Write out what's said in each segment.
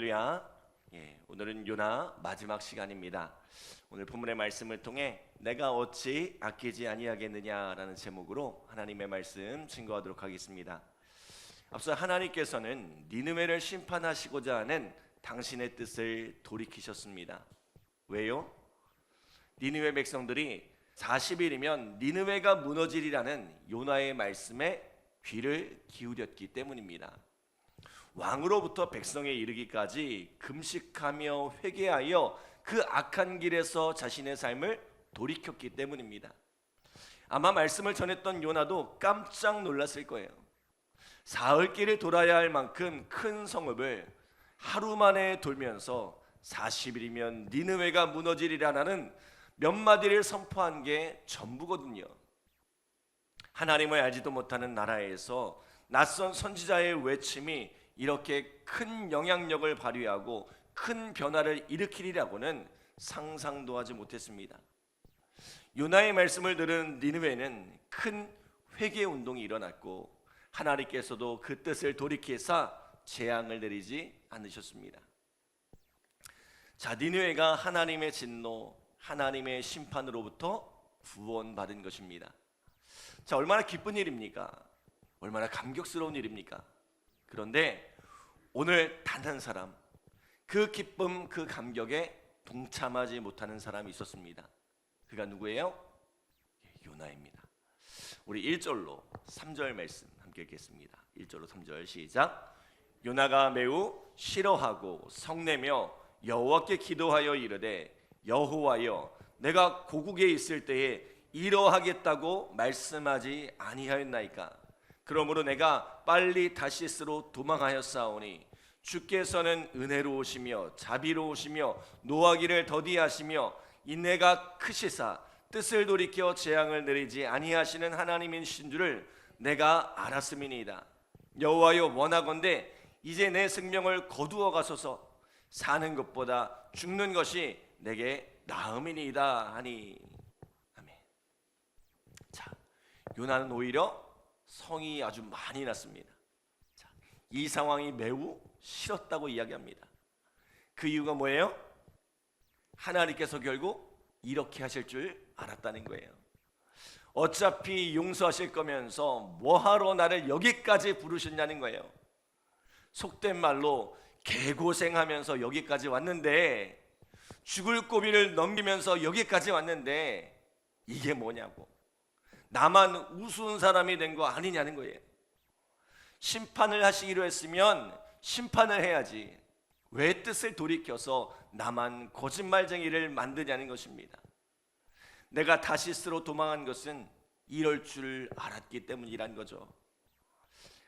할렐루야. 오늘은 요나 마지막 시간입니다. 오늘 본문의 말씀을 통해 내가 어찌 아끼지 아니하겠느냐라는 제목으로 하나님의 말씀 증거하도록 하겠습니다. 앞서 하나님께서는 니느웨를 심판하시고자 하는 당신의 뜻을 돌이키셨습니다. 왜요? 니느웨 백성들이 40일이면 니느웨가 무너지리라는 요나의 말씀에 귀를 기울였기 때문입니다. 왕으로부터 백성에 이르기까지 금식하며 회개하여 그 악한 길에서 자신의 삶을 돌이켰기 때문입니다. 아마 말씀을 전했던 요나도 깜짝 놀랐을 거예요. 사흘길을 돌아야 할 만큼 큰 성읍을 하루 만에 돌면서 40일이면 니느웨가 무너지리라는 몇 마디를 선포한 게 전부거든요. 하나님을 알지도 못하는 나라에서 낯선 선지자의 외침이 이렇게 큰 영향력을 발휘하고 큰 변화를 일으키리라고는 상상도 하지 못했습니다. 요나의 말씀을 들은 니느웨는 큰 회개 운동이 일어났고 하나님께서도 그 뜻을 돌이키사 재앙을 내리지 않으셨습니다. 자, 니느웨가 하나님의 진노, 하나님의 심판으로부터 구원받은 것입니다. 자, 얼마나 기쁜 일입니까? 얼마나 감격스러운 일입니까? 그런데 오늘 단 한 사람, 그 기쁨, 그 감격에 동참하지 못하는 사람이 있었습니다. 그가 누구예요? 요나입니다. 우리 1절로 3절 말씀 함께 읽겠습니다. 1절로 3절 시작. 요나가 매우 싫어하고 성내며 여호와께 기도하여 이르되 여호와여, 내가 고국에 있을 때에 이러하겠다고 말씀하지 아니하였나이까? 그러므로 내가 빨리 다시스로 도망하였사오니 주께서는 은혜로우시며 자비로우시며 노하기를 더디하시며 인내가 크시사 뜻을 돌이켜 재앙을 내리지 아니하시는 하나님이신 줄을 내가 알았음이니이다. 여호와여, 원하건대 이제 내 생명을 거두어 가소서. 사는 것보다 죽는 것이 내게 나음이니이다 하니. 아멘. 자, 요나는 오히려 성이 아주 많이 났습니다. 자, 이 상황이 매우 싫었다고 이야기합니다. 그 이유가 뭐예요? 하나님께서 결국 이렇게 하실 줄 알았다는 거예요. 어차피 용서하실 거면서 뭐하러 나를 여기까지 부르셨냐는 거예요. 속된 말로 개고생하면서 여기까지 왔는데, 죽을 고비를 넘기면서 여기까지 왔는데 이게 뭐냐고, 나만 우스운 사람이 된 거 아니냐는 거예요. 심판을 하시기로 했으면 심판을 해야지, 왜 뜻을 돌이켜서 나만 거짓말쟁이를 만드냐는 것입니다. 내가 다시스로 도망한 것은 이럴 줄 알았기 때문이란 거죠.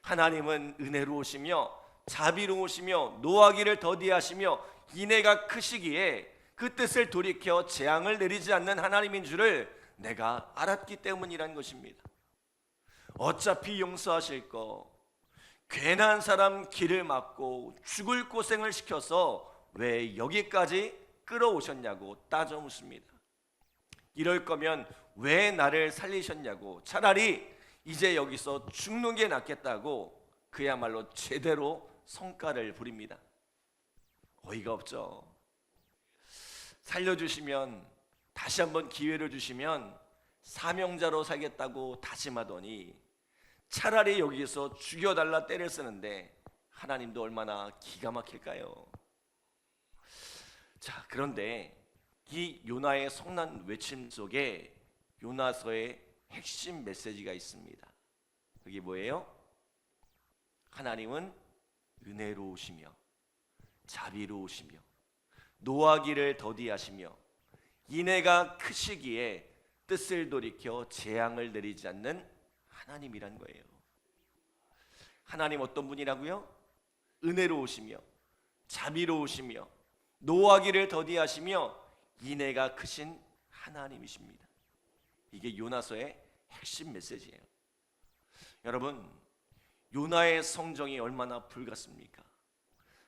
하나님은 은혜로우시며 자비로우시며 노하기를 더디하시며 인애가 크시기에 그 뜻을 돌이켜 재앙을 내리지 않는 하나님인 줄을 내가 알았기 때문이란 것입니다. 어차피 용서하실 거, 괜한 사람 길을 막고 죽을 고생을 시켜서 왜 여기까지 끌어오셨냐고 따져 묻습니다. 이럴 거면 왜 나를 살리셨냐고, 차라리 이제 여기서 죽는 게 낫겠다고 그야말로 제대로 성가를 부립니다. 어이가 없죠. 살려주시면, 다시 한번 기회를 주시면 사명자로 살겠다고 다짐하더니 차라리 여기서 죽여달라 때를 쓰는데 하나님도 얼마나 기가 막힐까요? 자, 그런데 이 요나의 성난 외침 속에 요나서의 핵심 메시지가 있습니다. 그게 뭐예요? 하나님은 은혜로우시며 자비로우시며 노하기를 더디하시며 인애가 크시기에 뜻을 돌이켜 재앙을 내리지 않는 하나님이란 거예요. 하나님 어떤 분이라고요? 은혜로우시며 자비로우시며 노하기를 더디하시며 인애가 크신 하나님이십니다. 이게 요나서의 핵심 메시지예요. 여러분, 요나의 성정이 얼마나 불같습니까?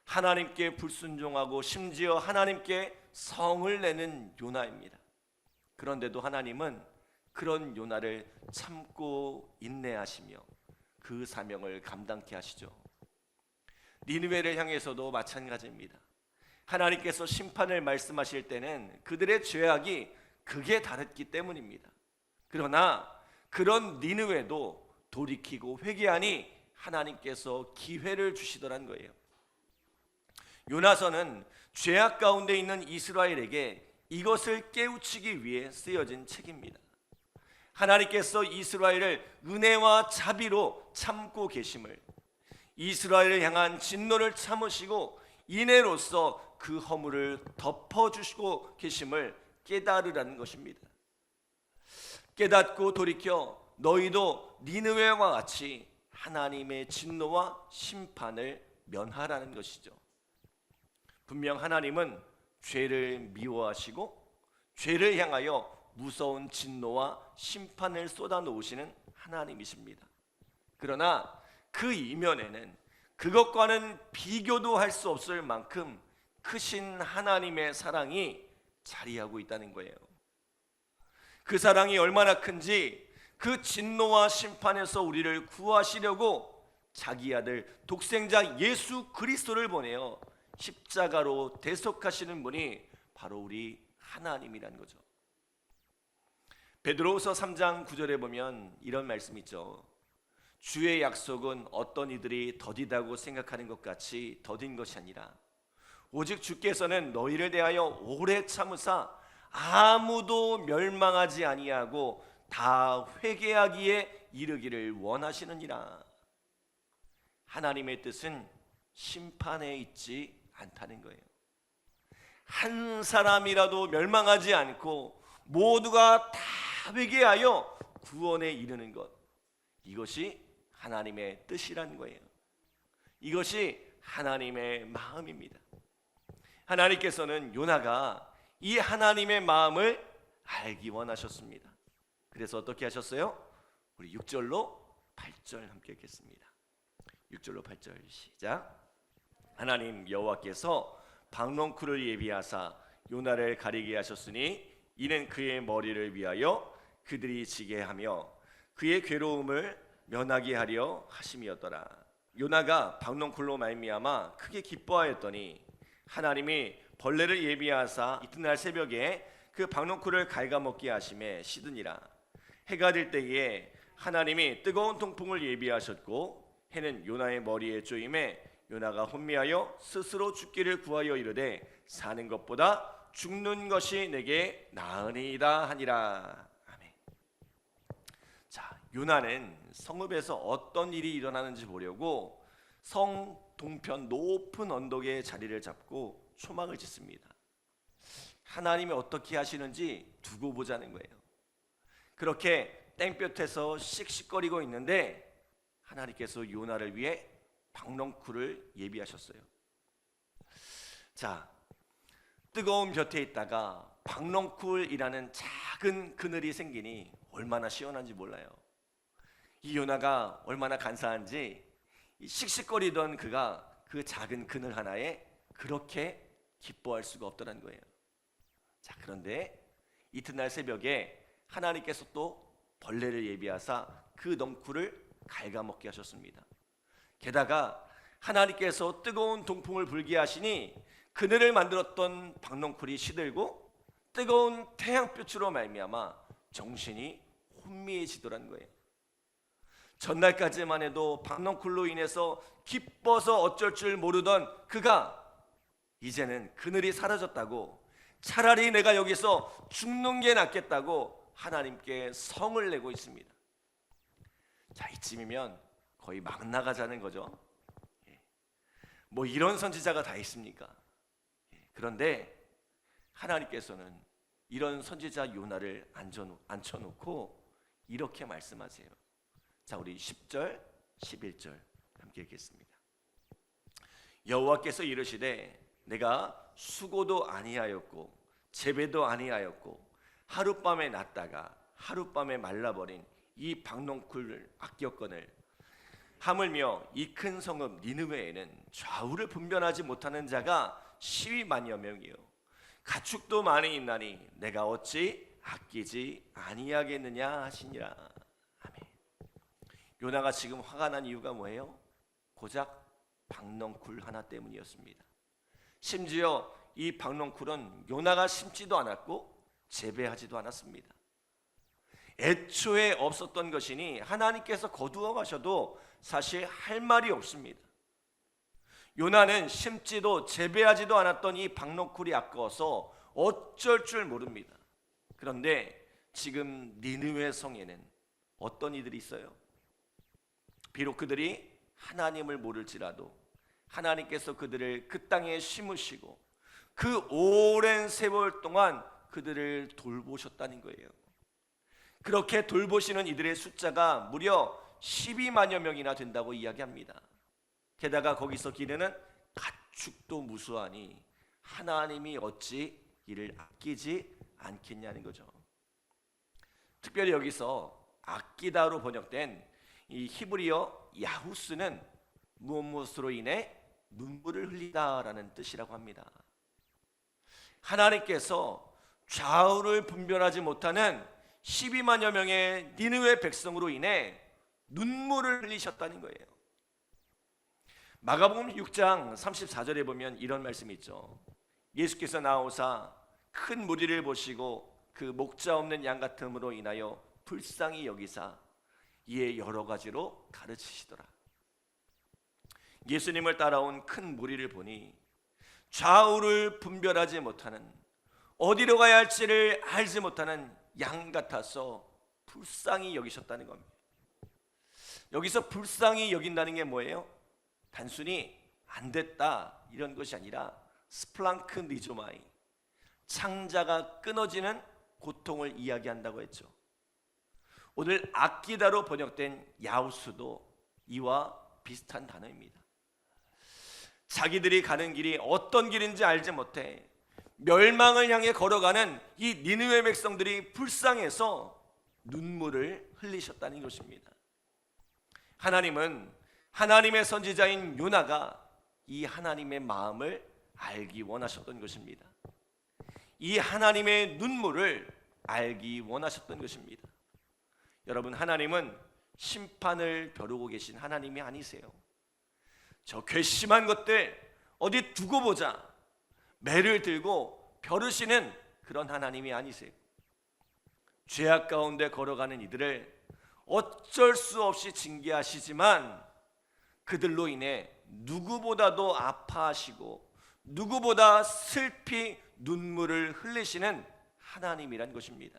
하나님께 불순종하고 심지어 하나님께 성을 내는 요나입니다. 그런데도 하나님은 그런 요나를 참고 인내하시며 그 사명을 감당케 하시죠. 니느웨를 향해서도 마찬가지입니다. 하나님께서 심판을 말씀하실 때는 그들의 죄악이 극에 달했기 때문입니다. 그러나 그런 니느웨도 돌이키고 회개하니 하나님께서 기회를 주시더란 거예요. 요나서는 죄악 가운데 있는 이스라엘에게 이것을 깨우치기 위해 쓰여진 책입니다. 하나님께서 이스라엘을 은혜와 자비로 참고 계심을, 이스라엘을 향한 진노를 참으시고 인애로서 그 허물을 덮어주시고 계심을 깨달으라는 것입니다. 깨닫고 돌이켜 너희도 니느웨와 같이 하나님의 진노와 심판을 면하라는 것이죠. 분명 하나님은 죄를 미워하시고 죄를 향하여 무서운 진노와 심판을 쏟아놓으시는 하나님이십니다. 그러나 그 이면에는 그것과는 비교도 할 수 없을 만큼 크신 하나님의 사랑이 자리하고 있다는 거예요. 그 사랑이 얼마나 큰지 그 진노와 심판에서 우리를 구하시려고 자기 아들 독생자 예수 그리스도를 보내어 십자가로 대속하시는 분이 바로 우리 하나님이란 거죠. 베드로후서 3장 9절에 보면 이런 말씀이 있죠. 주의 약속은 어떤 이들이 더디다고 생각하는 것 같이 더딘 것이 아니라 오직 주께서는 너희를 대하여 오래 참으사 아무도 멸망하지 아니하고 다 회개하기에 이르기를 원하시느니라. 하나님의 뜻은 심판에 있지 않다는 거예요. 한 사람이라도 멸망하지 않고 모두가 다 회개하여 구원에 이르는 것, 이것이 하나님의 뜻이라는 거예요. 이것이 하나님의 마음입니다. 하나님께서는 요나가 이 하나님의 마음을 알기 원하셨습니다. 그래서 어떻게 하셨어요? 우리 6절로 8절 함께 읽겠습니다. 6절로 8절 시작. 하나님 여호와께서 박농쿨을 예비하사 요나를 가리게 하셨으니 이는 그의 머리를 위하여 그들이 지게 하며 그의 괴로움을 면하게 하려 하심이었더라. 요나가 박농쿨로 말미암아 크게 기뻐하였더니 하나님이 벌레를 예비하사 이튿날 새벽에 그 박농쿨을 갉아먹게 하심에 시드니라. 해가 될 때에 하나님이 뜨거운 동풍을 예비하셨고 해는 요나의 머리에 쪼임에 요나가 혼미하여 스스로 죽기를 구하여 이르되 사는 것보다 죽는 것이 내게 나으니이다 하니라. 아멘. 자, 요나는 성읍에서 어떤 일이 일어나는지 보려고 성 동편 높은 언덕에 자리를 잡고 초막을 짓습니다. 하나님이 어떻게 하시는지 두고 보자는 거예요. 그렇게 땡볕에서 씩씩거리고 있는데 하나님께서 요나를 위해 박농쿨을 예비하셨어요. 자, 뜨거운 볕에 있다가 박농쿨이라는 작은 그늘이 생기니 얼마나 시원한지 몰라요. 이 요나가 얼마나 간사한지 씩씩거리던 그가 그 작은 그늘 하나에 그렇게 기뻐할 수가 없더란 거예요. 자, 그런데 이튿날 새벽에 하나님께서 또 벌레를 예비하사 그 넝쿨을 갉아먹게 하셨습니다. 게다가 하나님께서 뜨거운 동풍을 불게 하시니 그늘을 만들었던 박농쿨이 시들고 뜨거운 태양빛으로 말미암아 정신이 혼미해지더란 거예요. 전날까지만 해도 박농쿨로 인해서 기뻐서 어쩔 줄 모르던 그가 이제는 그늘이 사라졌다고, 차라리 내가 여기서 죽는 게 낫겠다고 하나님께 성을 내고 있습니다. 자, 이쯤이면 거의 막 나가자는 거죠. 뭐 이런 선지자가 다 있습니까? 그런데 하나님께서는 이런 선지자 요나를 앉혀놓고 이렇게 말씀하세요. 자, 우리 10절 11절 함께 읽겠습니다. 여호와께서 이르시되 내가 수고도 아니하였고 재배도 아니하였고 하룻밤에 났다가 하룻밤에 말라버린 이 박농쿨을 아꼈거늘 하물며 이 큰 성읍 니느웨에는 좌우를 분별하지 못하는 자가 12만여 명이요 가축도 많이 있나니 내가 어찌 아끼지 아니하겠느냐 하시니라. 아멘. 요나가 지금 화가 난 이유가 뭐예요? 고작 박넝쿨 하나 때문이었습니다. 심지어 이 박넝쿨은 요나가 심지도 않았고 재배하지도 않았습니다. 애초에 없었던 것이니 하나님께서 거두어 가셔도 사실 할 말이 없습니다. 요나는 심지도 재배하지도 않았던 이 박넝쿨이 아까워서 어쩔 줄 모릅니다. 그런데 지금 니느웨 성에는 어떤 이들이 있어요? 비록 그들이 하나님을 모를지라도 하나님께서 그들을 그 땅에 심으시고 그 오랜 세월 동안 그들을 돌보셨다는 거예요. 그렇게 돌보시는 이들의 숫자가 무려 12만여 명이나 된다고 이야기합니다. 게다가 거기서 기르는 가축도 무수하니 하나님이 어찌 이를 아끼지 않겠냐는 거죠. 특별히 여기서 아끼다로 번역된 이 히브리어 야후스는 무엇으로 인해 눈물을 흘리다라는 뜻이라고 합니다. 하나님께서 좌우를 분별하지 못하는 12만여 명의 니느웨 백성으로 인해 눈물을 흘리셨다는 거예요. 마가복음 6장 34절에 보면 이런 말씀이 있죠. 예수께서 나오사 큰 무리를 보시고 그 목자 없는 양 같음으로 인하여 불쌍히 여기사 이에 여러 가지로 가르치시더라. 예수님을 따라온 큰 무리를 보니 좌우를 분별하지 못하는, 어디로 가야 할지를 알지 못하는 양 같아서 불쌍히 여기셨다는 겁니다. 여기서 불쌍히 여긴다는 게 뭐예요? 단순히 안 됐다 이런 것이 아니라 스플랑크 니조마이, 창자가 끊어지는 고통을 이야기한다고 했죠. 오늘 아끼다로 번역된 야우스도 이와 비슷한 단어입니다. 자기들이 가는 길이 어떤 길인지 알지 못해 멸망을 향해 걸어가는 이 니느웨 백성들이 불쌍해서 눈물을 흘리셨다는 것입니다. 하나님은 하나님의 선지자인 요나가 이 하나님의 마음을 알기 원하셨던 것입니다. 이 하나님의 눈물을 알기 원하셨던 것입니다. 여러분, 하나님은 심판을 벼르고 계신 하나님이 아니세요. 저 괘씸한 것들 어디 두고 보자, 매를 들고 벼르시는 그런 하나님이 아니세요. 죄악 가운데 걸어가는 이들을 어쩔 수 없이 징계하시지만 그들로 인해 누구보다도 아파하시고 누구보다 슬피 눈물을 흘리시는 하나님이란 것입니다.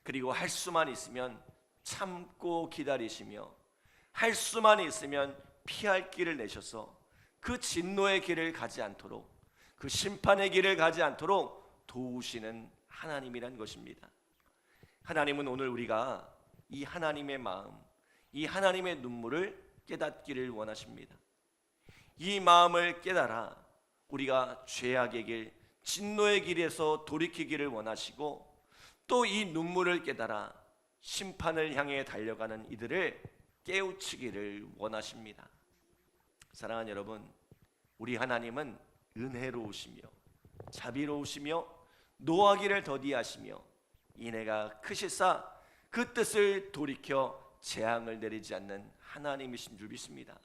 그리고 할 수만 있으면 참고 기다리시며 할 수만 있으면 피할 길을 내셔서 그 진노의 길을 가지 않도록, 그 심판의 길을 가지 않도록 도우시는 하나님이란 것입니다. 하나님은 오늘 우리가 이 하나님의 마음, 이 하나님의 눈물을 깨닫기를 원하십니다. 이 마음을 깨달아 우리가 죄악의 길, 진노의 길에서 돌이키기를 원하시고, 또 이 눈물을 깨달아 심판을 향해 달려가는 이들을 깨우치기를 원하십니다. 사랑하는 여러분, 우리 하나님은 은혜로우시며 자비로우시며 노하기를 더디하시며 인애가 크시사 그 뜻을 돌이켜 재앙을 내리지 않는 하나님이신 줄 믿습니다.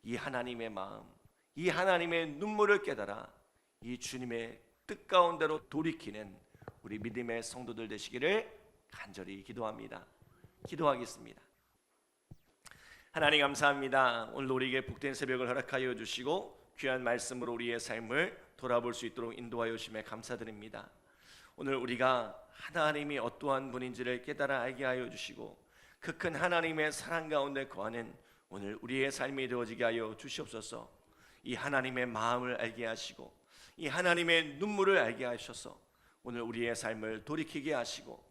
이 하나님의 마음, 이 하나님의 눈물을 깨달아 이 주님의 뜻 가운데로 돌이키는 우리 믿음의 성도들 되시기를 간절히 기도합니다. 기도하겠습니다. 하나님 감사합니다. 오늘 우리에게 복된 새벽을 허락하여 주시고 귀한 말씀으로 우리의 삶을 돌아볼 수 있도록 인도하여 주심에 감사드립니다. 오늘 우리가 하나님이 어떠한 분인지를 깨달아 알게 하여 주시고 그 큰 하나님의 사랑 가운데 거하는 오늘 우리의 삶이 되어지게 하여 주시옵소서. 이 하나님의 마음을 알게 하시고 이 하나님의 눈물을 알게 하셔서 오늘 우리의 삶을 돌이키게 하시고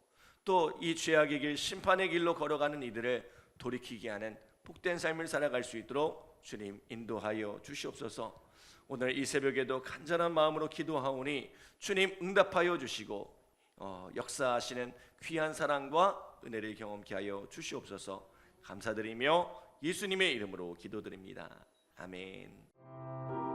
또 이 죄악의 길, 심판의 길로 걸어가는 이들을 돌이키게 하는 복된 삶을 살아갈 수 있도록 주님 인도하여 주시옵소서. 오늘 이 새벽에도 간절한 마음으로 기도하오니 주님 응답하여 주시고 역사하시는 귀한 사랑과 은혜를 경험케 하여 주시옵소서. 감사드리며 예수님의 이름으로 기도드립니다. 아멘.